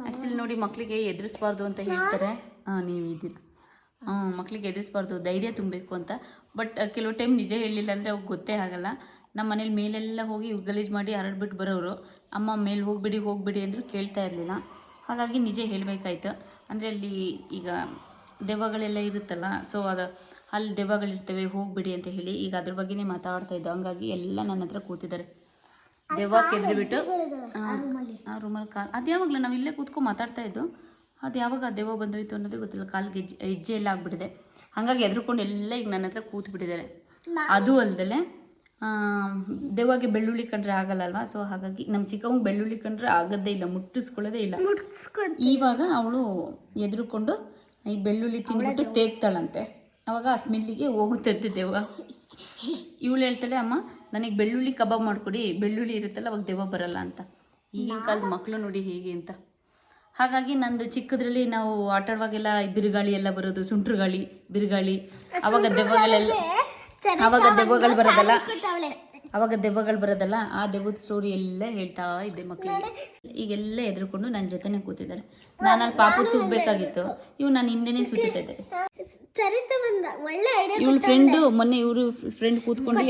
Actually ನೋಡಿ ಮಕ್ಕಳಿಗೆ ಎದುರಿಸ್ಬಾರ್ದು ಅಂತ ಹೇಳ್ತಾರೆ. ನೀವು ಇದ್ದೀರ. ಮಕ್ಕಳಿಗೆ ಎದುರಿಸ್ಬಾರ್ದು, ಧೈರ್ಯ ತುಂಬಬೇಕು ಅಂತ. ಬಟ್ ಕೆಲವು ಟೈಮ್ ನಿಜ ಹೇಳಲಿಲ್ಲ ಅಂದರೆ ಅವ್ರಿಗೆ ಗೊತ್ತೇ ಆಗಲ್ಲ. ನಮ್ಮ ಮನೇಲಿ ಮೇಲೆಲ್ಲ ಹೋಗಿ ಗಲೀಜು ಮಾಡಿ ಹರಡ್ಬಿಟ್ಟು ಬರೋರು. ಅಮ್ಮ ಮೇಲೆ ಹೋಗಬೇಡಿ ಅಂದರೂ ಕೇಳ್ತಾ ಇರಲಿಲ್ಲ. ಹಾಗಾಗಿ ನಿಜ ಹೇಳಬೇಕಾಯ್ತು. ಅಂದರೆ ಅಲ್ಲಿ ಈಗ ದೆವ್ವಗಳೆಲ್ಲ ಇರುತ್ತಲ್ಲ, ಸೊ ಅದು ಅಲ್ಲಿ ದೆವ್ವಗಳಿರ್ತವೆ ಹೋಗಬೇಡಿ ಅಂತ ಹೇಳಿ ಈಗ ಅದ್ರ ಬಗ್ಗೆನೇ ಮಾತಾಡ್ತಾ ಇದ್ದು. ಹಂಗಾಗಿ ಎಲ್ಲ ನನ್ನ ಹತ್ರ ಕೂತಿದ್ದಾರೆ. ದೆವ್ವ ಕೆದ್ರಿಬಿಟ್ಟು ಆ ರೂಮಲ್ಲಿ ಅದು ಯಾವಾಗಲೂ ನಾವು ಇಲ್ಲೇ ಕೂತ್ಕೊಂಡು ಮಾತಾಡ್ತಾ ಇದ್ದು. ಅದು ಯಾವಾಗ ದೆವ್ವ ಬಂದೋಯ್ತು ಅನ್ನೋದೇ ಗೊತ್ತಿಲ್ಲ. ಕಾಲಿಗೆ ಹೆಜ್ಜೆ ಎಲ್ಲ ಆಗಿಬಿಟ್ಟಿದೆ. ಹಾಗಾಗಿ ಎದ್ರುಕೊಂಡು ಎಲ್ಲ ಈಗ ನನ್ನ ಹತ್ರ ಕೂತ್ಬಿಟ್ಟಿದ್ದಾರೆ. ಅದು ಅಲ್ಲದೆ ದೆವ್ವಗೆ ಬೆಳ್ಳುಳ್ಳಿ ಕಂಡ್ರೆ ಆಗಲ್ಲ ಅಲ್ವಾ, ಸೊ ಹಾಗಾಗಿ ನಮ್ಮ ಚಿಕ್ಕವ್ಗೆ ಬೆಳ್ಳುಳ್ಳಿ ಕಂಡ್ರೆ ಆಗೋದೇ ಇಲ್ಲ, ಮುಟ್ಟಿಸ್ಕೊಳ್ಳೋದೇ ಇಲ್ಲ. ಇವಾಗ ಅವಳು ಎದ್ರುಕೊಂಡು ಈ ಬೆಳ್ಳುಳ್ಳಿ ತಿಂದ್ಬಿಟ್ಟು ತೇಗ್ತಾಳಂತೆ. ಅವಾಗ ಆ ಸ್ಮೆಲ್ಲಿಗೆ ಹೋಗುತ್ತಂತೆ ದೆವ್ವ. ಇವಳು ಹೇಳ್ತಾಳೆ, ಅಮ್ಮ ನನಗೆ ಬೆಳ್ಳುಳ್ಳಿ ಕಬಾಬ್ ಮಾಡಿಕೊಡಿ, ಬೆಳ್ಳುಳ್ಳಿ ಇರುತ್ತಲ್ಲ ಅವಾಗ ದೆವ್ವ ಬರಲ್ಲ ಅಂತ. ಈಗಿನ ಕಾಲದ ಮಕ್ಕಳು ನೋಡಿ ಹೇಗೆ ಅಂತ. ಹಾಗಾಗಿ ನಂದು ಚಿಕ್ಕದ್ರಲ್ಲಿ ನಾವು ಆಟಾಡುವಾಗೆಲ್ಲ ಬಿರುಗಾಳಿ ಎಲ್ಲ ಬರೋದು, ಸುಂಟ್ರು ಗಾಳಿ, ಬಿರುಗಾಳಿ, ಅವಾಗ ದೆವ್ವಗಳು ಬರೋದಲ್ಲ, ಆ ದೆವ್ವದ ಸ್ಟೋರಿ ಎಲ್ಲ ಹೇಳ್ತಾ ಇದ್ದೆ ಮಕ್ಕಳಿಗೆ. ಈಗೆಲ್ಲ ಎದ್ರುಕೊಂಡು ನನ್ನ ಜೊತೆನೇ ಕೂತಿದ್ದಾರೆ. ನಾನಲ್ಲಿ ಪಾಪು ತೂಗಬೇಕಾಗಿತ್ತು, ಇವು ನಾನು ಹಿಂದೆನೇ ಸುತ್ತಾ ಇದ್ದಾರೆ. ಇವಳು ಫ್ರೆಂಡು ಮೊನ್ನೆ ಇವರು ಫ್ರೆಂಡ್ ಕೂತ್ಕೊಂಡು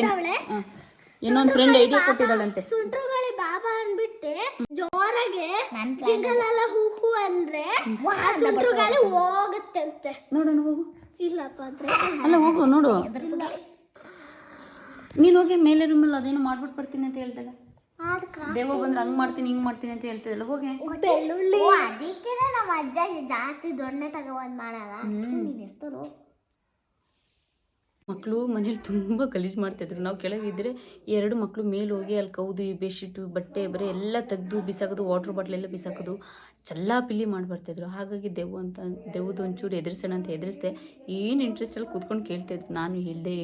ಇನ್ನೊಂದು ಫ್ರೆಂಡ್ ಐಡಿಯಾ ಕೊಟ್ಟಿದ್ದಾಳಂತೆ. ಸುಂಟ್ರುಗಾಳಿ ಬಾಬಾ ಅಂದ್ಬಿಟ್ಟೆ ಜೋರಾಗೆ ಜಿಂಗಲಲ್ಲ ಹೂ ಹೂ ಅಂದ್ರೆ ಸುಂಟ್ರುಗಾಳಿ ಹೋಗುತ್ತಂತೆ. ನೋಡೋಣ ಹೋಗು. ಇಲ್ಲಪ್ಪ ಅಂದ್ರೆ ಅಲ್ಲ ಹೋಗು ನೋಡು. ನೀನು ಹೋಗಿ ಮೇಲೆ ರೂಮಲ್ಲಿ ಅದೇನೋ ಮಾಡ್ಬಿಟ್ಟು ಬರ್ತೀನಿ ಅಂತ ಹೇಳ್ದಾಗ ದೇವ ಬಂದ್ರೆ ಹಂಗೆ ಮಾಡ್ತೀನಿ ಹಿಂಗೆ ಮಾಡ್ತೀನಿ ಅಂತ ಹೇಳ್ತಿದ್ದಲ್ಲ, ಹೋಗಿ. ಬೆಳ್ಳುಳ್ಳಿ ಅದಕ್ಕೆ ನಮ್ಮ ಅಜ್ಜ ಜಾಸ್ತಿ ದೊಣ್ಣೆ ತಗೊಂಡ್ ಮಾಡಲ್ಲ. ಮಕ್ಕಳು ಮನೇಲಿ ತುಂಬ ಗಲೀಜು ಮಾಡ್ತಾಯಿದ್ರು. ನಾವು ಕೆಳಗಿದ್ದರೆ 2 ಮಕ್ಕಳು ಮೇಲೆ ಹೋಗಿ ಅಲ್ಲಿ ಕೌದು ಬೆಡ್ಶೀಟು ಬಟ್ಟೆ ಬರೀ ಎಲ್ಲ ತೆಗೆದು ಬಿಸಾಕೋದು, ವಾಟ್ರ್ ಬಾಟ್ಲೆಲ್ಲ ಬಿಸಾಕೋದು, ಚಲ್ಲಾಪಿಲ್ಲಿ ಮಾಡಿ ಬರ್ತಾಯಿದ್ರು. ಹಾಗಾಗಿ ದೆವ್ವದು ಒಂಚೂರು ಎದುರಿಸೋಣ ಅಂತ ಎದುರಿಸ್ದೆ. ಏನು ಇಂಟ್ರೆಸ್ಟಲ್ಲಿ ಕೂತ್ಕೊಂಡು ಕೇಳ್ತಾಯಿದ್ರು. ನಾನು ಹೇಳ್ದೆ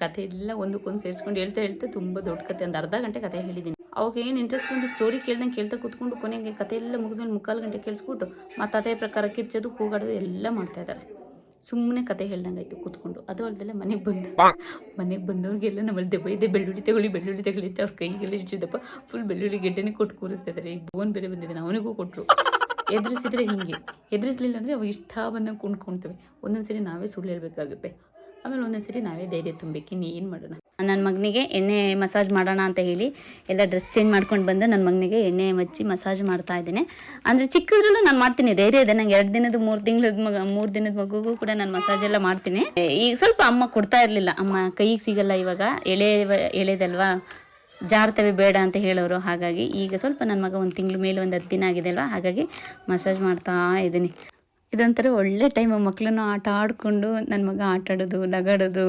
ಕತೆ ಎಲ್ಲ ಒಂದಕ್ಕೊಂದು ಸೇರಿಸ್ಕೊಂಡು ಹೇಳ್ತಾ ತುಂಬ ದೊಡ್ಡ ಕತೆ, ಒಂದು ಅರ್ಧ ಗಂಟೆ ಕತೆ ಹೇಳಿದ್ದೀನಿ. ಅವಾಗ ಏನು ಇಂಟ್ರೆಸ್ಟ್ ಬಂದು ಸ್ಟೋರಿ ಕೇಳ್ದಂಗೆ ಕೇಳ್ತಾ ಕೂತ್ಕೊಂಡು ಕೊನೆಗೆ ಕತೆ ಎಲ್ಲ ಮುಗಿದ್ಮೇಲೆ 3/4 ಗಂಟೆ ಕೇಳಿಸ್ಬಿಟ್ಟು ಮತ್ತು ಅದೇ ಪ್ರಕಾರ ಕಿರ್ಚೋದು ಕೂಗಾಡೋದು ಎಲ್ಲ ಮಾಡ್ತಾಯಿದ್ದಾರೆ. ಸುಮ್ಮನೆ ಕತೆ ಹೇಳ್ದಂಗೆ ಆಯಿತು ಕೂತ್ಕೊಂಡು. ಅದು ಅಲ್ಲದೆ ಮನೆಗೆ ಬಂದವ್ರಿಗೆಲ್ಲ ನಮ್ಮಲ್ಲಿ ದೆವ್ವ ಇದೆ, ಬೆಳ್ಳುಳ್ಳಿ ತಗೊಳ್ಳಿ ಅಂತ ಅವ್ರ ಕೈಗೆಲ್ಲ ಇಷ್ಟಿದ್ದಪ್ಪ ಫುಲ್ ಬೆಳ್ಳುಳ್ಳಿ ಗೆಡ್ಡೆನೇ ಕೊಟ್ಟು ಕೂರಿಸ್ತಾ ಇದ್ದಾರೆ. ಈಗ ಬೋನ್ ಬೇರೆ ಬಂದಿದ್ದಾನೆ, ಅವನಿಗೂ ಕೊಟ್ಟರು. ಎದುರಿಸಿದ್ರೆ ಹಿಂಗೆ, ಎದುರಿಸಲಿಲ್ಲ ಅಂದರೆ ಅವಾಗ ಇಷ್ಟ ಬಂದಂಗೆ ಕುಣ್ಕೊಳ್ತೇವೆ. ಒಂದೊಂದು ಸರಿ ನಾವೇ ಸುಳ್ಳು ಹೇಳಬೇಕಾಗುತ್ತೆ, ಆಮೇಲೆ ಒಂದೊಂದು ಸರಿ ನಾವೇ ಧೈರ್ಯ ತುಂಬಬೇಕು. ಇನ್ನು ಏನು ಮಾಡೋಣ. ನನ್ನ ಮಗನಿಗೆ ಎಣ್ಣೆ ಮಸಾಜ್ ಮಾಡೋಣ ಅಂತ ಹೇಳಿ ಎಲ್ಲ ಡ್ರೆಸ್ ಚೇಂಜ್ ಮಾಡ್ಕೊಂಡು ಬಂದು ನನ್ನ ಮಗನಿಗೆ ಎಣ್ಣೆ ಹಚ್ಚಿ ಮಸಾಜ್ ಮಾಡ್ತಾ ಇದ್ದೇನೆ. ಅಂದರೆ ಚಿಕ್ಕದ್ರಲ್ಲೂ ನಾನು ಮಾಡ್ತೀನಿ, ಧೈರ್ಯ ಇದೆ ನಂಗೆ. 2 ದಿನದ 3 ದಿನದ ಮಗುಗೂ ಕೂಡ ನಾನು ಮಸಾಜ್ ಎಲ್ಲ ಮಾಡ್ತೀನಿ. ಈಗ ಸ್ವಲ್ಪ ಅಮ್ಮ ಕೊಡ್ತಾ ಇರಲಿಲ್ಲ, ಅಮ್ಮ ಕೈಗೆ ಸಿಗಲ್ಲ ಇವಾಗ, ಎಳೆದಲ್ವಾ ಜಾರ್ತವೆ ಬೇಡ ಅಂತ ಹೇಳೋರು. ಹಾಗಾಗಿ ಈಗ ಸ್ವಲ್ಪ ನನ್ನ ಮಗ 1 ತಿಂಗಳ ಮೇಲೆ 10 ದಿನ ಆಗಿದೆ ಅಲ್ವಾ, ಹಾಗಾಗಿ ಮಸಾಜ್ ಮಾಡ್ತಾ ಇದ್ದೀನಿ. ಇದೊಂಥರ ಒಳ್ಳೆ ಟೈಮ್. ಮಕ್ಕಳನ್ನು ಆಟ ಆಡಿಕೊಂಡು ನನ್ನ ಮಗ ಆಟಾಡೋದು, ನಗಾಡೋದು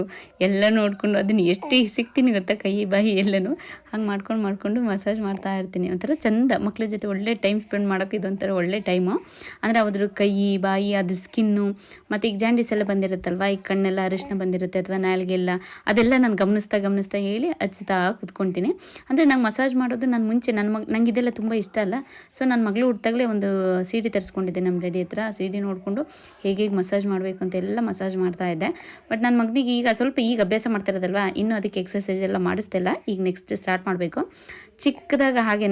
ಎಲ್ಲ ನೋಡಿಕೊಂಡು ಅದನ್ನು ಎಷ್ಟು ಸಿಗ್ತೀನಿ ಗೊತ್ತಾ, ಕೈ ಬಾಯಿ ಎಲ್ಲನೂ ಹಂಗೆ ಮಾಡ್ಕೊಂಡು ಮಸಾಜ್ ಮಾಡ್ತಾ ಇರ್ತೀನಿ. ಒಂಥರ ಚೆಂದ, ಮಕ್ಕಳ ಜೊತೆ ಒಳ್ಳೆ ಟೈಮ್ ಸ್ಪೆಂಡ್ ಮಾಡೋಕ್ಕೆ ಇದೊಂಥರ ಒಳ್ಳೆ ಟೈಮು. ಅಂದರೆ ಅದ್ರ ಕೈ ಬಾಯಿ ಅದ್ರ ಸ್ಕಿನ್ನು, ಮತ್ತು ಈಗ ಜಾಂಡೀಸ್ ಎಲ್ಲ ಬಂದಿರುತ್ತಲ್ವ, ಈಗ ಕಣ್ಣೆಲ್ಲ ಅರಿಶಿನ ಬಂದಿರುತ್ತೆ ಅಥವಾ ನಾಲ್ಗೆಲ್ಲ, ಅದೆಲ್ಲ ನಾನು ಗಮನಿಸ್ತಾ ಹೇಳಿ ಹಚ್ತಾ ಕೂತ್ಕೊಳ್ತೀನಿ. ಅಂದರೆ ನಂಗೆ ಮಸಾಜ್ ಮಾಡೋದು ನಾನು ಮುಂಚೆ ನಂಗೆ ಇದೆಲ್ಲ ತುಂಬ ಇಷ್ಟ ಅಲ್ಲ. ಸೊ ನನ್ನ ಮಗಳು ಹುಟ್ಟಾಗಲೇ ಒಂದು CD ತರಿಸ್ಕೊಂಡಿದ್ದೆ ನಮ್ಮ ರೆಡಿ ಹತ್ರ. CD ನೋಡಿಕೊಂಡು ಹೇಗೆ ಮಸಾಜ್ ಮಾಡಬೇಕು ಅಂತೆಲ್ಲ ಮಸಾಜ್ ಮಾಡ್ತಾ ಇದ್ದೆ. ಬಟ್ ನನ್ನ ಮಗನಿಗೆ ಈಗ ಸ್ವಲ್ಪ ಅಭ್ಯಾಸ ಮಾಡ್ತಾ ಇರೋದಲ್ವ, ಇನ್ನೂ ಅದಕ್ಕೆ ಎಕ್ಸಸೈಸ್ ಎಲ್ಲ ಮಾಡಿಸ್ತಿಲ್ಲ. ಈಗ ನೆಕ್ಸ್ಟ್ ಸ್ಟಾರ್ಟ್ ಮಾಡಬೇಕು. ಚಿಕ್ಕದಾಗ ಹಾಗೇ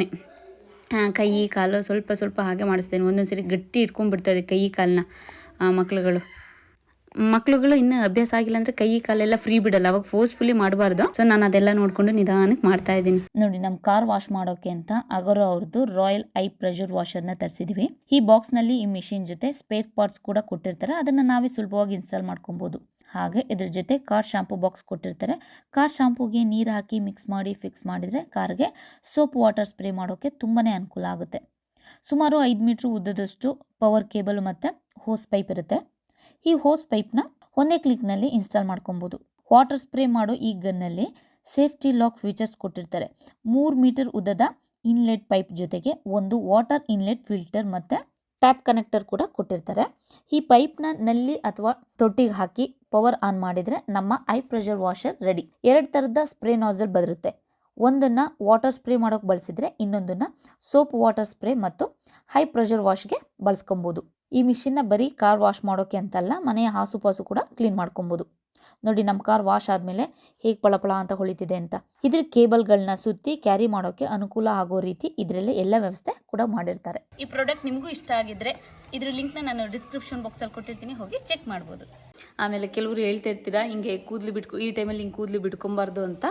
ಕೈ ಕಾಲು ಸ್ವಲ್ಪ ಹಾಗೆ ಮಾಡಿಸ್ತೇನೆ. ಒಂದೊಂದು ಸರಿ ಗಟ್ಟಿ ಇಟ್ಕೊಂಡ್ಬಿಡ್ತದೆ ಕೈ ಕಾಲನ್ನ ಮಕ್ಕಳುಗಳು ಇನ್ನೂ ಅಭ್ಯಾಸ ಆಗಿಲ್ಲ ಅಂದರೆ ಕೈ ಕಾಲೆಲ್ಲ ಫ್ರೀ ಬಿಡಲ್ಲ, ಅವಾಗ ಫೋರ್ಸ್ಫುಲಿ ಮಾಡಬಾರ್ದು. ಸೊ ನಾನು ಅದೆಲ್ಲ ನೋಡಿಕೊಂಡು ನಿಧಾನಕ್ಕೆ ಮಾಡ್ತಾ ಇದ್ದೀನಿ. ನೋಡಿ, ನಮ್ಮ ಕಾರ್ ವಾಶ್ ಮಾಡೋಕೆ ಅಂತ ಅಗರೋ ಅವ್ರದ್ದು ರಾಯಲ್ ಐ ಪ್ರೆಷರ್ ವಾಷರ್ನ ತರಿಸಿದ್ವಿ. ಈ ಬಾಕ್ಸ್ನಲ್ಲಿ ಈ ಮಿಷಿನ್ ಜೊತೆ ಸ್ಪೇರ್ ಪಾರ್ಟ್ಸ್ ಕೂಡ ಕೊಟ್ಟಿರ್ತಾರೆ, ಅದನ್ನು ನಾವೇ ಸುಲಭವಾಗಿ ಇನ್ಸ್ಟಾಲ್ ಮಾಡ್ಕೊಬೋದು. ಹಾಗೆ ಇದ್ರ ಜೊತೆ ಕಾರ್ ಶಾಂಪೂ ಬಾಕ್ಸ್ ಕೊಟ್ಟಿರ್ತಾರೆ. ಕಾರ್ ಶಾಂಪೂಗೆ ನೀರು ಹಾಕಿ ಮಿಕ್ಸ್ ಮಾಡಿ ಫಿಕ್ಸ್ ಮಾಡಿದರೆ ಕಾರ್ಗೆ ಸೋಪ್ ವಾಟರ್ ಸ್ಪ್ರೇ ಮಾಡೋಕ್ಕೆ ತುಂಬಾ ಅನುಕೂಲ ಆಗುತ್ತೆ. ಸುಮಾರು 5 ಮೀಟ್ರ್ ಉದ್ದದಷ್ಟು ಪವರ್ ಕೇಬಲ್ ಮತ್ತು ಹೋಸ್ ಪೈಪ್ ಇರುತ್ತೆ. ಈ ಹೋಸ್ ಪೈಪ್ನ ಒಂದೇ ಕ್ಲಿಕ್ನಲ್ಲಿ ಇನ್ಸ್ಟಾಲ್ ಮಾಡ್ಕೊಬೋದು. ವಾಟರ್ ಸ್ಪ್ರೇ ಮಾಡೋ ಈ ಗನ್ನಲ್ಲಿ ಸೇಫ್ಟಿ ಲಾಕ್ ಫೀಚರ್ಸ್ ಕೊಟ್ಟಿರ್ತಾರೆ. 3 ಮೀಟರ್ ಉದ್ದದ ಇನ್ಲೆಟ್ ಪೈಪ್ ಜೊತೆಗೆ ಒಂದು ವಾಟರ್ ಇನ್ಲೆಟ್ ಫಿಲ್ಟರ್ ಮತ್ತು ಟ್ಯಾಪ್ ಕನೆಕ್ಟರ್ ಕೂಡ ಕೊಟ್ಟಿರ್ತಾರೆ. ಈ ಪೈಪ್ನ ನಲ್ಲಿ ಅಥವಾ ತೊಟ್ಟಿಗೆ ಹಾಕಿ ಪವರ್ ಆನ್ ಮಾಡಿದರೆ ನಮ್ಮ ಐ ಪ್ರೆಷರ್ ವಾಷರ್ ರೆಡಿ. 2 ಥರದ ಸ್ಪ್ರೇ ನಾಸಲ್ ಬರುತ್ತೆ. ಒಂದನ್ನು ವಾಟರ್ ಸ್ಪ್ರೇ ಮಾಡೋಕೆ ಬಳಸಿದರೆ ಇನ್ನೊಂದನ್ನು ಸೋಪ್ ವಾಟರ್ ಸ್ಪ್ರೇ ಮತ್ತು ಹೈ ಪ್ರೆಷರ್ ವಾಶ್ಗೆ ಬಳಸ್ಕೊಬೋದು. ಈ ಮಿಷಿನ್ನ ಬರೀ ಕಾರ್ ವಾಶ್ ಮಾಡೋಕ್ಕೆ ಅಂತಲ್ಲ, ಮನೆಯ ಹಾಸುಪಾಸು ಕೂಡ ಕ್ಲೀನ್ ಮಾಡ್ಕೊಬೋದು. ನೋಡಿ ನಮ್ಮ ಕಾರ್ ವಾಶ್ ಆದಮೇಲೆ ಹೇಗೆ ಪಳಪಳ ಅಂತ ಹೊಳಿತಿದೆ ಅಂತ. ಇದ್ರ ಕೇಬಲ್ಗಳನ್ನ ಸುತ್ತಿ ಕ್ಯಾರಿ ಮಾಡೋಕ್ಕೆ ಅನುಕೂಲ ಆಗೋ ರೀತಿ ಇದರಲ್ಲಿ ಎಲ್ಲ ವ್ಯವಸ್ಥೆ ಕೂಡ ಮಾಡಿರ್ತಾರೆ. ಈ ಪ್ರಾಡಕ್ಟ್ ನಿಮಗೂ ಇಷ್ಟ ಆಗಿದ್ರೆ ಇದ್ರ ಲಿಂಕ್ನ ನಾನು ಡಿಸ್ಕ್ರಿಪ್ಷನ್ ಬಾಕ್ಸಲ್ಲಿ ಕೊಟ್ಟಿರ್ತೀನಿ, ಹೋಗಿ ಚೆಕ್ ಮಾಡ್ಬೋದು. ಆಮೇಲೆ ಕೆಲವರು ಹೇಳ್ತಾ ಇರ್ತೀರಾ ಹಿಂಗೆ ಕೂದಲು ಈ ಟೈಮಲ್ಲಿ ಹಿಂಗೆ ಕೂದಲು ಬಿಟ್ಕೊಬಾರ್ದು ಅಂತ,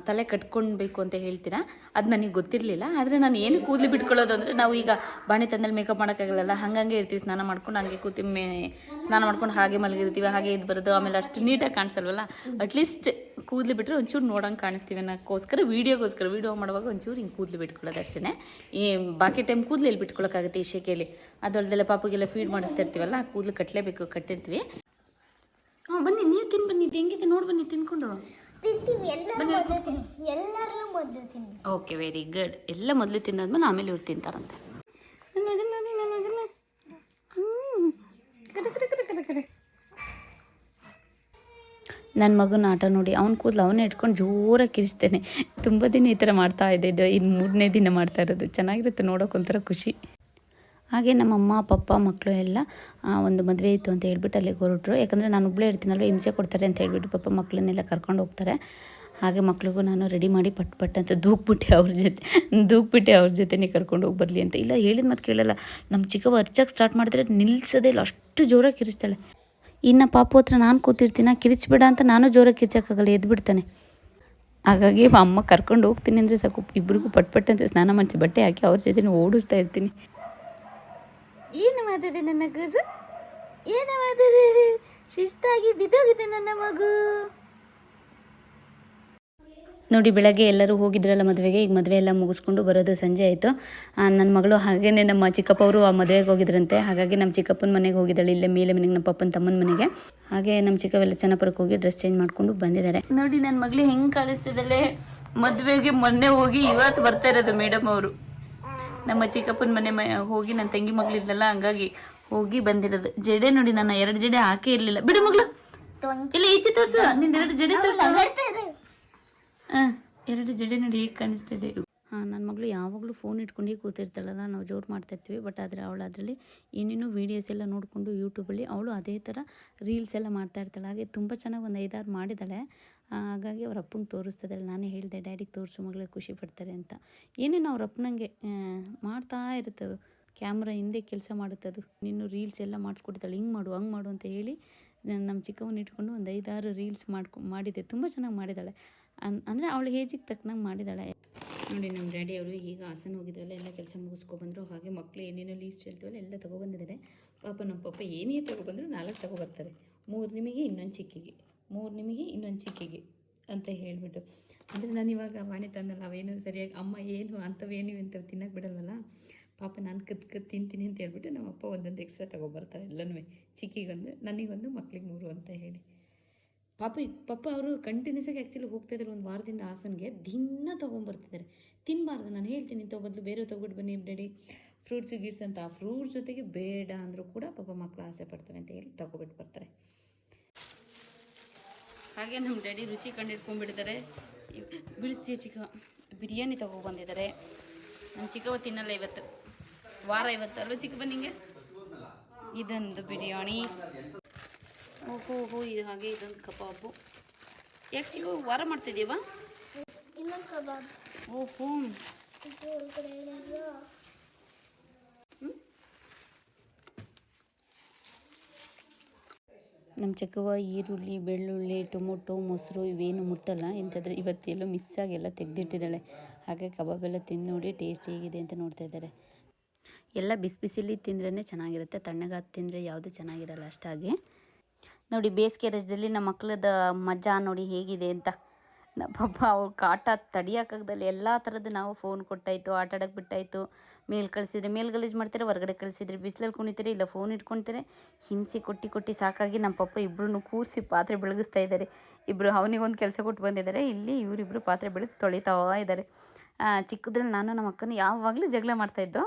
ತಲೆ ಕಟ್ಕೊಳ್ಬೇಕು ಅಂತ ಹೇಳ್ತೀರಾ. ಅದು ನನಗೆ ಗೊತ್ತಿರಲಿಲ್ಲ. ಆದರೆ ನಾನು ಏನು ಕೂದಲು ಬಿಟ್ಕೊಳ್ಳೋದು ಅಂದರೆ, ನಾವು ಈಗ ಬಾಣೆ ತಂದಲ್ಲಿ ಮೇಕಪ್ ಮಾಡೋಕ್ಕಾಗಲ್ಲ, ಹಂಗೆ ಇರ್ತೀವಿ. ಸ್ನಾನ ಮಾಡ್ಕೊಂಡು ಹಂಗೆ ಸ್ನಾನ ಮಾಡ್ಕೊಂಡು ಹಾಗೆ ಮಲಗಿರ್ತೀವಿ, ಹಾಗೆ ಇದು ಬರೋದು. ಆಮೇಲೆ ಅಷ್ಟು ನೀಟಾಗಿ ಕಾಣಿಸಲ್ವಲ್ಲ, ಅಟ್ಲೀಸ್ಟ್ ಕೂದಲು ಬಿಟ್ಟರೆ ಒಂಚೂರು ನೋಡೋಂಗೆ ಕಾಣಿಸ್ತೀವಿ ಅನ್ನೋಕ್ಕೋಸ್ಕರ ವೀಡಿಯೋ ಮಾಡುವಾಗ ಒಂಚೂರು ಹಿಂಗೆ ಕೂದಲು ಬಿಟ್ಕೊಳ್ಳೋದು ಅಷ್ಟೇ. ಈ ಬಾಕಿ ಟೈಮ್ ಕೂದಲು ಎಲ್ಲಿ ಬಿಟ್ಕೊಳ್ಳೋಕ್ಕಾಗುತ್ತೆ ಈ ಶೆಕೆಯಲ್ಲಿ. ಅದರದ್ದೆಲ್ಲ ಪಾಪಗೆಲ್ಲ ಫೀಡ್ ಮಾಡಿಸ್ತಾ ಇರ್ತೀವಲ್ಲ, ಕೂದಲು ಕಟ್ಟಲೇಬೇಕು, ಕಟ್ಟಿರ್ತೀವಿ. ಬನ್ನಿ ನೀವು ತಿನ್ನು, ಬನ್ನಿ ಹೆಂಗಿದೆ ನೋಡಿ, ಬನ್ನಿ ತಿನ್ಕೊಂಡು. Okay, very good. ಎಲ್ಲ ಮೊದಲು ತಿಂದಾದ್ಮೇಲೆ ಆಮೇಲೆ ಇವ್ರು ತಿಂತಾರಂತೆ. ನನ್ನ ಮಗನ ಆಟ ನೋಡಿ, ಅವ್ನ ಕೂದಲು ಅವನ್ನೇ ಇಟ್ಕೊಂಡು ಜೋರಾಗಿ ಕಿರಿಸ್ತೇನೆ. ತುಂಬ ದಿನ ಈ ಥರ ಮಾಡ್ತಾ ಇದ್ದೆ. ಇದು 3ನೇ ದಿನ ಮಾಡ್ತಾ ಇರೋದು. ಚೆನ್ನಾಗಿರುತ್ತೆ ನೋಡೋಕೆ, ಒಂಥರ ಖುಷಿ. ಹಾಗೆ ನಮ್ಮ ಅಮ್ಮ ಪಪ್ಪ ಮಕ್ಕಳು ಎಲ್ಲ ಒಂದು ಮದುವೆ ಇತ್ತು ಅಂತ ಹೇಳ್ಬಿಟ್ಟು ಅಲ್ಲಿಗೆ ಹೊರಟರು. ಯಾಕಂದರೆ ನಾನು ಒಬ್ಬಳೇ ಇರ್ತೀನಲ್ವ, ಹಿಂಸೆ ಕೊಡ್ತಾರೆ ಅಂತ ಹೇಳ್ಬಿಟ್ಟು ಪಪ್ಪ ಮಕ್ಕಳನ್ನೆಲ್ಲ ಕರ್ಕೊಂಡು ಹೋಗ್ತಾರೆ. ಹಾಗೆ ಮಕ್ಳಿಗೂ ನಾನು ರೆಡಿ ಮಾಡಿ ಪಟ್ ಅಂತ ದೂಕ್ಬಿಟ್ಟೆ ಅವ್ರ ಜೊತೆನೇ ಕರ್ಕೊಂಡು ಹೋಗಿ ಬರಲಿ ಅಂತ. ಇಲ್ಲ, ಹೇಳಿದ ಮತ್ತೆ ಕೇಳಲ್ಲ. ನಮ್ಮ ಚಿಕ್ಕವ ಅರ್ಚಕ್ಕೆ ಸ್ಟಾರ್ಟ್ ಮಾಡಿದ್ರೆ ನಿಲ್ಲಿಸೋದೇ ಇಲ್ಲ, ಅಷ್ಟು ಜೋರಾಗಿ ಕಿರಿಸ್ತಾಳೆ. ಇನ್ನು ಪಾಪು ಹತ್ರ ನಾನು ಕೂತಿರ್ತೀನ, ಕಿರಿಚ್ಬೇಡ ಅಂತ ನಾನು ಜೋರಾಗಿ ಕಿರ್ಚೋಕ್ಕಾಗಲ್ಲ, ಎದ್ಬಿಡ್ತಾನೆ. ಹಾಗಾಗಿ ಅಮ್ಮ ಕರ್ಕೊಂಡು ಹೋಗ್ತೀನಿ ಅಂದರೆ ಸಾಕು, ಇಬ್ಬರಿಗೂ ಪಟ್ ಅಂತ ಸ್ನಾನ ಮಾಡಿಸಿ ಬಟ್ಟೆ ಹಾಕಿ ಅವ್ರ ಜೊತೆ ಓಡಿಸ್ತಾ ಇರ್ತೀನಿ. ಏನು ಮಾತಾಡಿದೆ ನನ್ನ ಕೂಸು, ಏನು ಮಾತಾಡಿದೆ, ಶಿಸ್ತಾಗಿ ಬಿದ್ದೋಗಿದೆ ನನ್ನ ಮಗು. ನೋಡಿ, ಬೆಳಗ್ಗೆ ಎಲ್ಲರೂ ಹೋಗಿದ್ರಲ್ಲ ಮದುವೆಗೆ. ಈಗ ಮದುವೆ ಎಲ್ಲ ಮುಗಿಸ್ಕೊಂಡು ಬರೋದು ಸಂಜೆ ಆಯಿತು. ನನ್ನ ಮಗಳು ಹಾಗೇನೆ ನಮ್ಮ ಚಿಕ್ಕಪ್ಪ ಅವರು ಆ ಮದುವೆಗೆ ಹೋಗಿದ್ರಂತೆ. ಹಾಗಾಗಿ ನಮ್ಮ ಚಿಕ್ಕಪ್ಪನ ಮನೆಗೆ ಹೋಗಿದ್ದಾಳೆ, ಇಲ್ಲೇ ಮೇಲೆ ಮನೆಗೆ, ನಮ್ಮ ಪಪ್ಪನ ತಮ್ಮನ ಮನೆಗೆ. ಹಾಗೆ ನಮ್ಮ ಚಿಕ್ಕವೆಲ್ಲ ಚೆನ್ನಾಪುರಕ್ಕೆ ಹೋಗಿ ಡ್ರೆಸ್ ಚೇಂಜ್ ಮಾಡ್ಕೊಂಡು ಬಂದಿದ್ದಾರೆ. ನೋಡಿ ನನ್ನ ಮಗಳು ಹೆಂಗೆ ಕಾಣಿಸ್ತಿದ್ದಾಳೆ. ಮದುವೆಗೆ ಮೊನ್ನೆ ಹೋಗಿ ಇವತ್ತು ಬರ್ತಾ ಇರೋದು ಮೇಡಮ್ ಅವರು. ನಮ್ಮ ಚಿಕ್ಕಪ್ಪನ ಮನೆ ಹೋಗಿ ನನ್ನ ತಂಗಿ ಮಗಳಿದ್ದಲ್ಲ, ಹಂಗಾಗಿ ಹೋಗಿ ಬಂದಿರೋದು. ಜಡೆ ನೋಡಿ, ನನ್ನ 2 ಜಡೆ ಹಾಕೇ ಇರಲಿಲ್ಲ. ಬಿಡು ಮಗಳು, ಇಲ್ಲ ಈಚೆ ತೋರಿಸು, ನಿಂದು 2 ಜಡೆ ತೋರಿಸು. 2 ಜಡೆ ನೋಡಿ ಹೇಗೆ ಕಾಣಿಸ್ತಿದೆ. ನನ್ನ ಮಗಳು ಯಾವಾಗಲೂ ಫೋನ್ ಇಟ್ಕೊಂಡು ಕೂತಿರ್ತಾಳಲ್ಲ, ನಾವು ಜೋರು ಮಾಡ್ತಾಯಿರ್ತೀವಿ. ಬಟ್ ಆದರೆ ಅವಳು ಅದರಲ್ಲಿ ಏನೇನೋ ವೀಡಿಯೋಸ್ ಎಲ್ಲ ನೋಡಿಕೊಂಡು ಯೂಟ್ಯೂಬಲ್ಲಿ ಅವಳು ಅದೇ ಥರ ರೀಲ್ಸ್ ಎಲ್ಲ ಮಾಡ್ತಾಯಿರ್ತಾಳೆ. ಹಾಗೆ ತುಂಬ ಚೆನ್ನಾಗಿ ಒಂದು 5-6 ಮಾಡಿದ್ದಾಳೆ. ಹಾಗಾಗಿ ಅವ್ರ ಅಪ್ಪಂಗೆ ತೋರಿಸ್ತಿದ್ದಾಳೆ. ನಾನೇ ಹೇಳಿದೆ, ಡ್ಯಾಡಿಗೆ ತೋರಿಸು ಮಗಳಿಗೆ ಖುಷಿ ಪಡ್ತಾರೆ ಅಂತ. ಏನೇನು ಅವ್ರ ಅಪ್ಪನಂಗೆ ಮಾಡ್ತಾ ಇರುತ್ತದು, ಕ್ಯಾಮ್ರಾ ಹಿಂದೆ ಕೆಲಸ ಮಾಡುತ್ತದು. ನೀನು ರೀಲ್ಸ್ ಎಲ್ಲ ಮಾಡಿಕೊಡ್ತಾಳೆ, ಹಿಂಗೆ ಮಾಡು ಹಂಗೆ ಮಾಡು ಅಂತ ಹೇಳಿ ನಮ್ಮ ಚಿಕ್ಕವನ್ನ ಇಟ್ಕೊಂಡು ಒಂದು 5-6 ರೀಲ್ಸ್ ಮಾಡಿದ್ದೆ. ತುಂಬ ಚೆನ್ನಾಗಿ ಮಾಡಿದ್ದಾಳೆ. ಅಂದರೆ ಅವಳು ಏಜಿಗೆ ತಕ್ಕನಂಗೆ ಮಾಡಿದ್ದಾಳೆ. ನೋಡಿ, ನಮ್ಮ ಡ್ಯಾಡಿ ಅವರು ಈಗ ಹಾಸನ ಹೋಗಿದ್ರಲ್ಲ, ಎಲ್ಲ ಕೆಲಸ ಮುಗಿಸ್ಕೊಬಂದರು. ಹಾಗೆ ಮಕ್ಕಳು ಏನೇನೋ ಲೀಸ್ಟ್ ಹೇಳ್ತೀವಲ್ಲ ಎಲ್ಲ ತೊಗೊಬಂದಿದ್ದಾರೆ. ಪಾಪ ನಮ್ಮ ಪಾಪ ಏನೇ ತೊಗೊಬಂದರು 4 ತೊಗೊಬರ್ತಾರೆ. 3 ನಿಮಗೆ ಇನ್ನೊಂದು ಚಿಕ್ಕಿಗೆ, 3 ನಿಮಗೆ ಇನ್ನೊಂದು ಚಿಕ್ಕಿಗೆ ಅಂತ ಹೇಳಿಬಿಟ್ಟು. ಅಂದರೆ ನಾನು ಇವಾಗ ವಾಣಿ ತಂದಲ್ಲ, ಅವೇನು ಸರಿಯಾಗಿ ಅಮ್ಮ ಏನು ಅಂಥವೇನು ಇಂಥವು ತಿನ್ನೋಕೆ ಬಿಡಲ್ವಲ್ಲ. ಪಾಪ ನಾನು ಕದ್ದು ತಿಂತೀನಿ ಅಂತ ಹೇಳ್ಬಿಟ್ಟು ನಮ್ಮ ಅಪ್ಪ ಒಂದೊಂದು ಎಕ್ಸ್ಟ್ರಾ ತೊಗೊಬರ್ತಾರೆ. ಎಲ್ಲನೂ ಚಿಕ್ಕಿಗೊಂದು, ನನಗೊಂದು, ಮಕ್ಳಿಗೆ 3 ಅಂತ ಹೇಳಿ. ಪಾಪ ಅವರು ಕಂಟಿನ್ಯೂಸ್ ಆಗಿ ಆ್ಯಕ್ಚುಲಿ ಹೋಗ್ತಾಯಿದ್ರು. ಒಂದು ವಾರದಿಂದ ಹಾಸನ್ಗೆ ದಿನ ತೊಗೊಂಬರ್ತಿದ್ದಾರೆ. ತಿನ್ನಬಾರ್ದು, ನಾನು ಹೇಳ್ತೀನಿ ತೊಗೊಬದಲು ಬೇರೆ ತೊಗೊಬಿಟ್ಟು ಬನ್ನಿ ಡ್ಯಾಡಿ, ಫ್ರೂಟ್ಸು ಗಿಟ್ಸ್ ಅಂತ. ಆ ಫ್ರೂಟ್ಸ್ ಜೊತೆಗೆ ಬೇಡ ಅಂದರೂ ಕೂಡ ಪಾಪ ಮಕ್ಕಳು ಆಸೆ ಪಡ್ತವೆ ಅಂತ ಹೇಳಿ ತೊಗೊಬಿಟ್ಟು ಬರ್ತಾರೆ. ಹಾಗೆ ನಮ್ಮ ಡ್ಯಾಡಿ ರುಚಿ ಕಂಡು ಹಿಡ್ಕೊಂಡ್ಬಿಡ್ತಾರೆ. ಬಿಡಿಸ್ತೀಯ ಚಿಕ್ಕ ಬಿರಿಯಾನಿ ತೊಗೊಬಂದಿದ್ದಾರೆ. ನಮ್ಮ ಚಿಕ್ಕವ ತಿನ್ನಲ್ಲ ಇವತ್ತು, ವಾರ ಇವತ್ತು ಅಲ್ವ ಚಿಕ್ಕ ನಿಂಗೆ. ಇದೊಂದು ಬಿರಿಯಾನಿ. ಓಹೋ, ಇದು ಹಾಗೆ ಇದೊಂದು ಕಬಾಬು. ಯಾಕೆ ಚಿಕ್ಕ ವಾರ ಮಾಡ್ತಿದ್ದೀವಾ? ಓಹೋ, ನಮ್ಮ ಚಿಕ್ಕವ ಈರುಳ್ಳಿ, ಬೆಳ್ಳುಳ್ಳಿ, ಟೊಮೊಟೊ, ಮೊಸರು ಇವೇನು ಮುಟ್ಟಲ್ಲ. ಇಂಥದ್ರೆ ಇವತ್ತೆಲ್ಲೋ ಮಿಸ್ಸಾಗಿ ಎಲ್ಲ ತೆಗೆದಿಟ್ಟಿದ್ದಾಳೆ. ಹಾಗೆ ಕಬಾಬೆಲ್ಲ ತಿಂದು ನೋಡಿ ಟೇಸ್ಟ್ ಹೇಗಿದೆ ಅಂತ ನೋಡ್ತಾ ಇದ್ದಾರೆ. ಎಲ್ಲ ಬಿಸಿಲಿ ತಿಂದ್ರೇ ಚೆನ್ನಾಗಿರುತ್ತೆ, ತಣ್ಣಗಾದ ತಿಂದರೆ ಯಾವುದು ಚೆನ್ನಾಗಿರಲ್ಲ ಅಷ್ಟಾಗಿ. ನೋಡಿ, ಬೇಸಿಗೆ ರಜದಲ್ಲಿ ನಮ್ಮ ಮಕ್ಕಳದ ಮಜಾ ನೋಡಿ ಹೇಗಿದೆ ಅಂತ. ನಮ್ಮ ಪಾಪ ಅವ್ರ ಕಾಟ ತಡಿಯೋಕ್ಕಾಗ್ದಲ್ಲಿ ಎಲ್ಲ ಥರದ್ದು ನಾವು ಫೋನ್ ಕೊಟ್ಟಾಯಿತು, ಆಟ ಆಡೋಕ್ಕೆ ಬಿಟ್ಟಾಯಿತು. ಮೇಲೆ ಕಳಿಸಿದ್ರೆ ಮೇಲೆ ಗಲೀಜು ಮಾಡ್ತಾರೆ, ಹೊರಗಡೆ ಕಳಿಸಿದ್ರೆ ಬಿಸಿಲಲ್ಲಿ ಕುಣಿತಾರೆ, ಇಲ್ಲ ಫೋನ್ ಇಟ್ಕೊಳ್ತಾರೆ. ಹಿಂಸೆ ಕೊಟ್ಟು ಸಾಕಾಗಿ ನಮ್ಮ ಪಪ್ಪ ಇಬ್ಬರನ್ನು ಕೂರಿಸಿ ಪಾತ್ರೆ ಬೆಳಗಿಸ್ತಾ ಇದ್ದಾರೆ. ಇಬ್ಬರು ಅವನಿಗೊಂದು ಕೆಲಸ ಕೊಟ್ಟು ಬಂದಿದ್ದಾರೆ. ಇಲ್ಲಿ ಇವರಿಬ್ಬರು ಪಾತ್ರೆ ಬೆಳಗ್ಗೆ ತೊಳಿತಾ ಇದ್ದಾರೆ. ಚಿಕ್ಕದ್ರಲ್ಲಿ ನಾನು ನಮ್ಮ ಅಕ್ಕನ ಯಾವಾಗಲೂ ಜಗಳ ಮಾಡ್ತಾಯಿದ್ದೋ.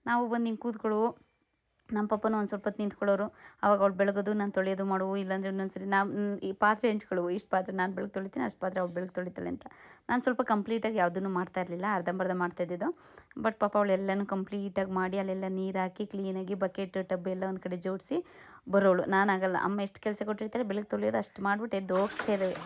ನಾವು ಬಂದು ಹಿಂಗೆ ಕೂತ್ಕೊಳ್ಳು, ನಮ್ಮ ಪಪ್ಪನೂ ಒಂದು ಸ್ವಲ್ಪ ಹೊತ್ತು ನಿಂತ್ಕೊಳ್ಳೋರು. ಅವಾಗ ಅವಳು ಬೆಳಗೋದು ನಾನು ತೊಳೆಯೋದು ಮಾಡುವು, ಇಲ್ಲಾಂದರೆ ಇನ್ನೊಂದ್ಸರಿ ಈ ಪಾತ್ರೆ ಹಂಚ್ಕೊಳ್ಳುವು, ಇಷ್ಟು ಪಾತ್ರೆ ನಾನು ಬೆಳಗ್ಗೆ ತೊಳಿತೀನಿ, ಅಷ್ಟು ಪಾತ್ರೆ ಅವಳು ಬೆಳಗ್ಗೆ ತೊಳಿತಾಳೆ ಅಂತ. ನಾನು ಸ್ವಲ್ಪ ಕಂಪ್ಲೀಟಾಗಿ ಯಾವುದನ್ನು ಮಾಡ್ತಾಯಿರಲಿಲ್ಲ, ಅರ್ಧಂಬರ್ಧ ಮಾಡ್ತಾಯಿದ್ದಿದ್ದು. ಬಟ್ ಪಾಪ ಅವಳು ಎಲ್ಲನೂ ಕಂಪ್ಲೀಟಾಗಿ ಮಾಡಿ ಅಲ್ಲೆಲ್ಲ ನೀರು ಹಾಕಿ ಕ್ಲೀನಾಗಿ ಬಕೆಟ್ ಟಬ್ ಎಲ್ಲ ಒಂದು ಕಡೆ ಜೋಡಿಸಿ ಬರೋಳು. ನಾನಾಗಲ್ಲ, ಅಮ್ಮ ಎಷ್ಟು ಕೆಲಸ ಕೊಟ್ಟಿರ್ತಾರೆ ಬೆಳಗ್ಗೆ ತೊಳೆಯೋದು ಅಷ್ಟು ಮಾಡಿಬಿಟ್ಟು ಎದ್ದು ಹೋಗ್ತಾ ಇದ್ದೇವೆ.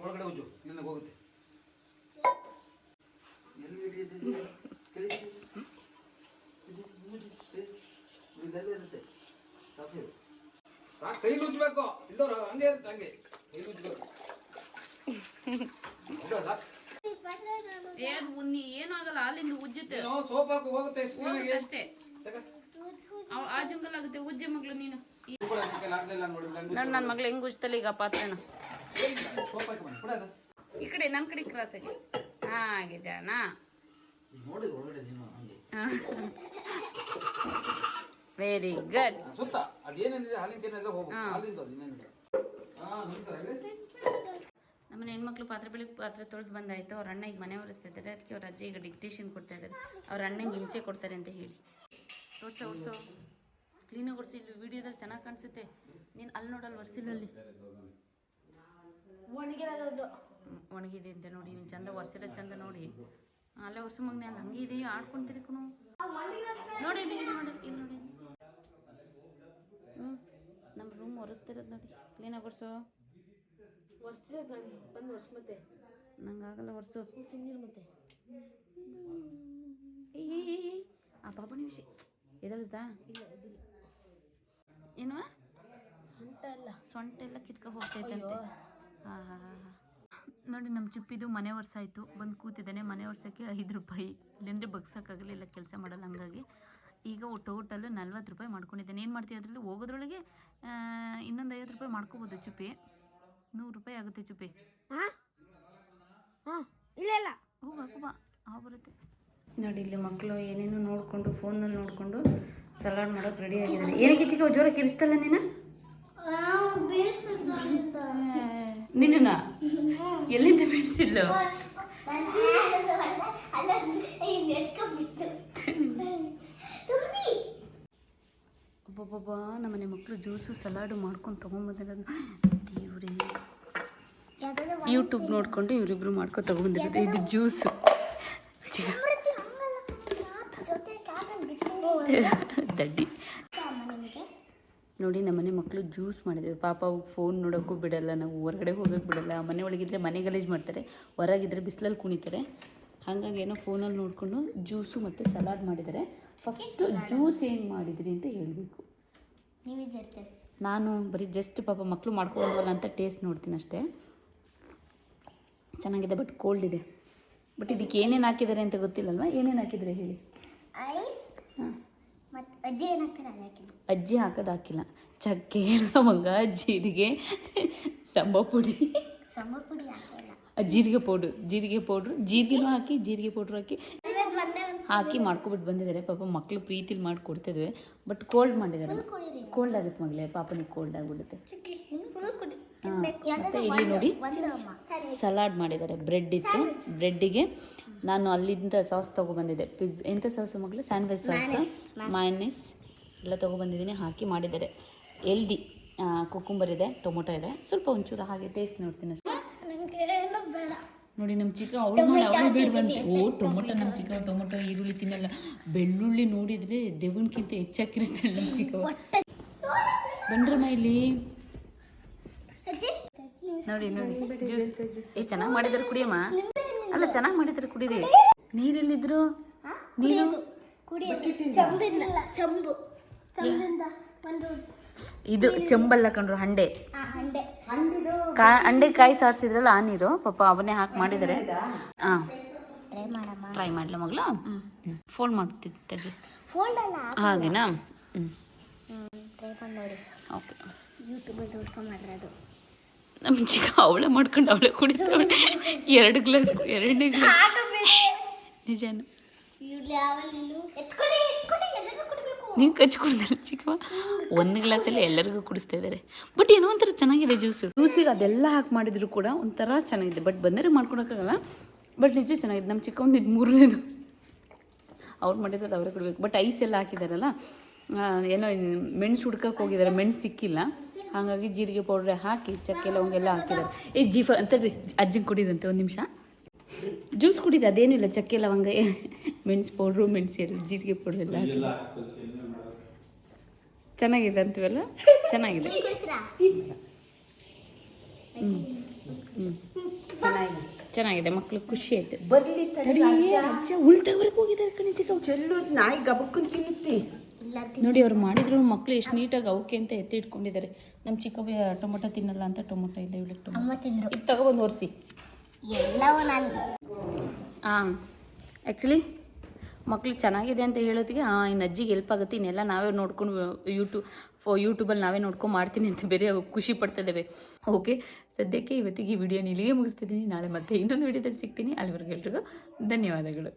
ಒಳಗಡೆ ಉಜ್ಜು ನಿನಗೆ ಹೋಗುತ್ತೆ. ಕೈಲಿ ಉಜ್ಬೇಕು, ಇಲ್ದವ್ರು ಹಂಗೆ ಇರುತ್ತೆ, ಹಂಗೆ ಕೈಲಿ ಉಜ್ಬೇಕು. ಏನೂ ಆಗಲ್ಲ, ಅಲ್ಲಿಂದ ಉಜ್ಜುತ್ತೆ, ಸೋಪ್ ಹಾಕು ಹೋಗುತ್ತೆ ಅಷ್ಟೇ. ಆ ಜಂಗಲ್ ಆಗುತ್ತೆ, ಉಜ್ಜೆ ಮಗಳು ನೀನು. ನೋಡಿ ನನ್ನ ಮಗಳು ಹೆಂಗ್ ಉಜ್ತಲ್ಲ ಈಗ ಪಾತ್ರೆನ. ಈ ಕಡೆ ನನ್ನ ಕಡೆ ಕ್ರಾಸ್ ಆಗಿ ಹಾಗೆ ಜಾಣ. Very good. ನಮ್ಮನೆ ಹೆಣ್ಮಕ್ಳು ಪಾತ್ರೆ ತೊಳೆದು ಬಂದಾಯ್ತು. ಅವ್ರ ಅಣ್ಣ ಈಗ ಮನೆ ಒರೆಸ್ತಾ ಇದ್ದಾರೆ, ಅದಕ್ಕೆ ಅವ್ರ ಅಜ್ಜಿ ಈಗ ಡಿಕ್ಟೇಷನ್ ಕೊಡ್ತಾ ಇದ್ದಾರೆ. ಅವ್ರ ಅಣ್ಣಂಗೆ ಹಿಂಸೆ ಕೊಡ್ತಾರೆ ಅಂತ ಹೇಳಿ. ಒರ್ಸೋ ಕ್ಲೀನಾಗಿ ಒರೆಸಿ. ಇಲ್ಲಿ ವಿಡಿಯೋದಲ್ಲಿ ಚೆನ್ನಾಗಿ ಕಾಣಿಸುತ್ತೆ, ನೀನು ಅಲ್ಲಿ ನೋಡಲ್ಲ, ಒರೆಸಿಲ್ಲ ಅಲ್ಲಿ ಒಣಗಿದೆ ಅಂತ ನೋಡಿ. ಇವ್ನು ಚಂದ ಒರೆಸಿರೋ ಚಂದ ನೋಡಿ. ಅಲ್ಲೇ ಒರ್ಸು ಮಗನೇ, ಅಲ್ಲಿ ಹಂಗೆ ಇದೆ, ಆಡ್ಕೊಂತೀರಿ ಕಣು. ನೋಡಿ ಇಲ್ಲಿ ನೋಡಿ, ಇಲ್ಲಿ ನೋಡಿ. ನಮ್ಮ ರೂಮ್ ಒರೆಸ್ತಿರೋದು ನೋಡಿ. ಕ್ಲೀನಾಗಿ ಒರೆಸು. ಬಂದು ಒರ್ಸು. ಮತ್ತೆ ನಂಗಾಗಲ್ಲ, ಒರೆಸು. ನೀರು ಮತ್ತೆ ಆ ಪಾಪನ ವಿಷಯ ಎದಳಿಸ್ದಾ ಏನು ಸೊಂಟ ಎಲ್ಲ ಕಿತ್ಕೊ ಹೋಗ್ತೈತಂತೆ. ನೋಡಿ ನಮ್ಮ ಚುಪ್ಪಿದು ಮನೆ ವರ್ಷಾಯಿತು, ಬಂದು ಕೂತಿದ್ದಾನೆ. ಮನೆ ವರ್ಷಕ್ಕೆ 5 ರೂಪಾಯಿ, ಇಲ್ಲಾಂದರೆ ಬಗ್ಸೋಕ್ಕಾಗಲಿಲ್ಲ, ಕೆಲಸ ಮಾಡಲ್ಲ. ಹಂಗಾಗಿ ಈಗ ಟೋಟಲ್ 40 ರೂಪಾಯಿ ಮಾಡ್ಕೊಂಡಿದ್ದಾನೆ. ಏನು ಮಾಡ್ತೀವಿ ಅದರಲ್ಲಿ ಹೋಗೋದ್ರೊಳಗೆ ಇನ್ನೊಂದು 50 ರೂಪಾಯಿ ಮಾಡ್ಕೋಬೋದು. ಚುಪ್ಪಿ 100 ರೂಪಾಯಿ ಆಗುತ್ತೆ ಚುಪ್ಪಿ. ಇಲ್ಲ ಇಲ್ಲ ಹೋಗಿ ಹಾಕುಬಾ, ಬರುತ್ತೆ ನೋಡಿ. ಇಲ್ಲಿ ಮಕ್ಕಳು ಏನೇನು ನೋಡಿಕೊಂಡು ಫೋನಲ್ಲಿ ನೋಡಿಕೊಂಡು ಸಲಾಡ್ ಮಾಡೋಕೆ ರೆಡಿ ಆಗಿದ್ದಾರೆ. ಏನಕ್ಕೆ ಚಿಕ್ಕ ಜೋರಾಗಿ ಕಿರಿಸ್ತಲ್ಲ ನೀನು? ನಿನ್ನ ಎಲ್ಲಿಂದ ಬೀಳಿಸಿಲ್ಲ? ಒಬ್ಬೊಬ್ಬ ನಮ್ಮನೆ ಮಕ್ಕಳು ಜ್ಯೂಸು ಸಲಾಡು ಮಾಡ್ಕೊಂಡು ತೊಗೊಂಬಂದಿರೋದು. ದೇವ್ರೇ, ಯೂಟ್ಯೂಬ್ ನೋಡಿಕೊಂಡು ಇವರಿಬ್ರು ಮಾಡ್ಕೊಂಡು ತೊಗೊಂಬಂದಿರೋದು. ಇದು ಜ್ಯೂಸು ದಡ್ಡಿ ನೋಡಿ. ನಮ್ಮನೆ ಮಕ್ಕಳು ಜ್ಯೂಸ್ ಮಾಡಿದ್ದೇವೆ. ಪಾಪ ಅವು ಫೋನ್ ನೋಡೋಕ್ಕೂ ಬಿಡಲ್ಲ, ನಾವು ಹೊರಗಡೆ ಹೋಗೋಕ್ಕೆ ಬಿಡಲ್ಲ. ಮನೆ ಒಳಗಿದ್ರೆ ಮನೆ ಗಲೀಜು ಮಾಡ್ತಾರೆ, ಹೊರಗಿದ್ರೆ ಬಿಸಿಲಲ್ಲಿ ಕುಣಿತಾರೆ. ಹಾಗಾಗಿ ಏನೋ ಫೋನಲ್ಲಿ ನೋಡಿಕೊಂಡು ಜ್ಯೂಸು ಮತ್ತು ಸಲಾಡ್ ಮಾಡಿದ್ದಾರೆ. ಫಸ್ಟು ಜ್ಯೂಸ್ ಏನು ಮಾಡಿದ್ರಿ ಅಂತ ಹೇಳಬೇಕು. ನಾನು ಬರೀ ಜಸ್ಟ್ ಪಾಪ ಮಕ್ಕಳು ಮಾಡ್ಕೊಂಡ್ವಲ್ಲ ಅಂತ ಟೇಸ್ಟ್ ನೋಡ್ತೀನಿ ಅಷ್ಟೇ. ಚೆನ್ನಾಗಿದೆ, ಬಟ್ ಕೋಲ್ಡ್ ಇದೆ. ಬಟ್ ಇದಕ್ಕೆ ಏನೇನು ಹಾಕಿದ್ದಾರೆ ಅಂತ ಗೊತ್ತಿಲ್ಲಲ್ವ? ಏನೇನು ಹಾಕಿದರೆ ಹೇಳಿ. ಅಜ್ಜಿ ಹಾಕೋದು ಹಾಕಿಲ್ಲ. ಚಕ್ಕೆ, ಲವಂಗ, ಜೀರಿಗೆ, ಸಾಂಬಾರ್ ಪುಡಿ, ಜೀರಿಗೆ ಪೌಡ್ರು, ಜೀರಿಗೆನೂ ಹಾಕಿ, ಜೀರಿಗೆ ಪೌಡ್ರು ಹಾಕಿ ಮಾಡ್ಕೊಬಿಟ್ಟು ಬಂದಿದ್ದಾರೆ. ಪಾಪ ಮಕ್ಕಳು ಪ್ರೀತಿಲಿ ಮಾಡಿ ಕೊಡ್ತಿದ್ವಿ. ಬಟ್ ಕೋಲ್ಡ್ ಮಾಡಿದ್ದಾರೆ. ಕೋಲ್ಡ್ ಆಗುತ್ತೆ ಮಗಳೇ, ಪಾಪನಿಗೆ ಕೋಲ್ಡ್ ಆಗಿಬಿಡುತ್ತೆ. ಮತ್ತು ಇಲ್ಲಿ ನೋಡಿ ಸಲಾಡ್ ಮಾಡಿದ್ದಾರೆ. ಬ್ರೆಡ್ ಇತ್ತು, ಬ್ರೆಡ್ಡಿಗೆ ನಾನು ಅಲ್ಲಿಂದ ಸಾಸ್ ತೊಗೊಬಂದಿದ್ದೆ. ಎಂಥ ಸಾಸು ಮಗಳು? ಸ್ಯಾಂಡ್ವಿಚ್ ಸಾಸು, ಮಯೋನೀಸ್ ಎಲ್ಲ ತೊಗೊಬಂದಿದ್ದೀನಿ, ಹಾಕಿ ಮಾಡಿದ್ದಾರೆ. ಎಲ್ದಿ ಕುಕ್ಕುಂಬರ್ ಇದೆ, ಟೊಮೊಟೊ ಇದೆ, ಸ್ವಲ್ಪ ಒಂಚೂರು ಹಾಗೆ ಟೇಸ್ಟ್ ನೋಡ್ತೀನಿ ಅಷ್ಟೇ. ನೋಡಿ ನಮ್ಮ ಚಿಕ್ಕ ಅವಳು ಬೇಡ ಬಂತು. ಟೊಮೊಟೊ ನಮ್ಮ ಚಿಕ್ಕ ಟೊಮೊಟೊ ಈರುಳ್ಳಿ ತಿನ್ನಲ್ಲ. ಬೆಳ್ಳುಳ್ಳಿ ನೋಡಿದರೆ ದೆವ್ವನ್ಕಿಂತ ಹೆಚ್ಚಾಕಿರ್ತಾಳೆ ನಮ್ಮ ಚಿಕ್ಕ. ಬಂದ್ರಮ್ಮ ಇಲ್ಲಿ ನೋಡಿ ಜ್ಯೂಸ್ ಎಷ್ಟು ಚೆನ್ನಾಗಿ ಮಾಡಿದ್ದಾರೆ, ಕುಡಿಯಮ್ಮ. ಅಲ್ಲ ಚೆನ್ನಾಗಿ ಮಾಡಿದ್ದಾರೆ, ಕುಡೀರಿ. ನೀರೆಲ್ಲಿದ್ರು? ನೀರು ಇದು ಚೆಂಬಲ್ಲ ಕಣ್ರು, ಹಂಡೆ. ಅಂಡೆ ಕಾಯಿ ಸಾರಿಸಿದ್ರಲ್ಲ ಆ ನೀರು, ಪಾಪ ಅವನ್ನೇ ಹಾಕಿ ಮಾಡಿದ್ದಾರೆ. ಹಾಂ, ಟ್ರೈ ಮಾಡಲ ಮಗಳ? ಫೋಲ್ಡ್ ಮಾಡ್ತಿದ್ದೆ ಹಾಗೆನಾ? ಓಕೆ. ನಮ್ಮ ಚಿಕ್ಕ ಅವಳೇ ಮಾಡ್ಕೊಂಡು ಅವಳೇ ಕುಡಿತಾವಳೆ. 2 ಗ್ಲಾಸ್, 2ನೇ ಗ್ಲಾಸ್. ನಿಜಾನು ನೀವು ಕಚ್ಕೊಡ್ದಲ್ಲ ಚಿಕ್ಕವ ಒಂದು ಗ್ಲಾಸಲ್ಲಿ ಎಲ್ಲರಿಗೂ ಕುಡಿಸ್ತಾ ಇದ್ದಾರೆ. ಬಟ್ ಏನೋ ಒಂಥರ ಚೆನ್ನಾಗಿದೆ ಜ್ಯೂಸಿಗೆ ಅದೆಲ್ಲ ಹಾಕಿ ಮಾಡಿದ್ರು ಕೂಡ ಒಂಥರ ಚೆನ್ನಾಗಿದೆ. ಬಟ್ ಬಂದರೆ ಮಾಡ್ಕೊಳಕ್ಕಾಗಲ್ಲ. ಬಟ್ ನಿಜ ಚೆನ್ನಾಗಿದೆ. ನಮ್ಮ ಚಿಕ್ಕವಂದು ಇದು 3ನೇದು ಅವ್ರು ಮಾಡಿರೋದು ಅವರೇ ಕೊಡಬೇಕು. ಬಟ್ ಐಸ್ ಎಲ್ಲ ಹಾಕಿದಾರಲ್ಲ, ಏನೋ ಮೆಣಸು ಹುಡ್ಕಕ್ಕೆ ಹೋಗಿದ್ದಾರೆ, ಮೆಣಸು ಸಿಕ್ಕಿಲ್ಲ. ಹಾಗಾಗಿ ಜೀರಿಗೆ ಪೌಡ್ರೆ ಹಾಕಿ ಚಕ್ಕೆ ಲವಂಗೆಲ್ಲ ಹಾಕಿದ್ದಾರೆ. ಜೀಫ ಅಂತೇಳಿ ಅಜ್ಜಿಗೆ ಕುಡೀರಂತೆ. ಒಂದು ನಿಮಿಷ ಜ್ಯೂಸ್ ಕುಡೀರಿ, ಅದೇನೂ ಇಲ್ಲ. ಚಕ್ಕೆ ಲವಂಗ, ಮೆಣಸು ಪೌಡ್ರು, ಮೆಣಸು ಜೀರಿಗೆ ಪೌಡ್ರ್ ಎಲ್ಲ ಚೆನ್ನಾಗಿದೆ ಅಂತೀವಲ್ಲ, ಚೆನ್ನಾಗಿದೆ. ಚೆನ್ನಾಗಿದೆ. ಮಕ್ಳು ಖುಷಿ ಆಯ್ತು. ಅಜ್ಜ ಉಳ್ತವರೆಗೆ ಹೋಗಿದ್ದಾರೆ ಕಣಿ ಚಿಕ್ಕ ಚೆಲ್ಲೋದು ನಾಯಿ ಗಬಕ್ಕನ್ ತಿನ್ನುತ್ತೆ. ನೋಡಿ ಅವ್ರು ಮಾಡಿದ್ರು. ಮಕ್ಳು ಎಷ್ಟು ನೀಟಾಗಿ ಅವಕ್ಕೆ ಅಂತ ಎತ್ತಿ ಇಟ್ಕೊಂಡಿದ್ದಾರೆ. ನಮ್ಮ ಚಿಕ್ಕವ್ವ ಟೊಮೊಟೊ ತಿನ್ನಲ್ಲ ಅಂತ ಟೊಮೊಟೊ ಇಲ್ಲ, ಇವಳಿಗೆ ಟೊಮೊಟೊ ಇದು ತಗೊಬಂದು ಒರೆಸಿ ಎಲ್ಲವೂ ನಾನು ಆ್ಯಕ್ಚುಲಿ ಮಕ್ಳು ಚೆನ್ನಾಗಿದೆ ಅಂತ ಹೇಳೋದಕ್ಕೆ ಇನ್ನು ಅಜ್ಜಿಗೆ ಹೆಲ್ಪ್ ಆಗುತ್ತೆ. ಇನ್ನೆಲ್ಲ ನಾವೇ ನೋಡ್ಕೊಂಡು ಯೂಟ್ಯೂಬಲ್ಲಿ ನಾವೇ ನೋಡ್ಕೊಂಡು ಮಾಡ್ತೀನಿ ಅಂತ ಬೇರೆ ಖುಷಿ ಪಡ್ತಿದ್ದೇವೆ. ಓಕೆ, ಸದ್ಯಕ್ಕೆ ಇವತ್ತಿಗೆ ಈ ವಿಡಿಯೋನ ಇಲ್ಲಿಗೆ ಮುಗಿಸ್ತಿದ್ದೀನಿ. ನಾಳೆ ಮತ್ತೆ ಇನ್ನೊಂದು ವಿಡಿಯೋದಲ್ಲಿ ಸಿಗ್ತೀನಿ. ಅಲ್ಲಿವರೆಗೂ ಎಲ್ರಿಗೂ ಧನ್ಯವಾದಗಳು.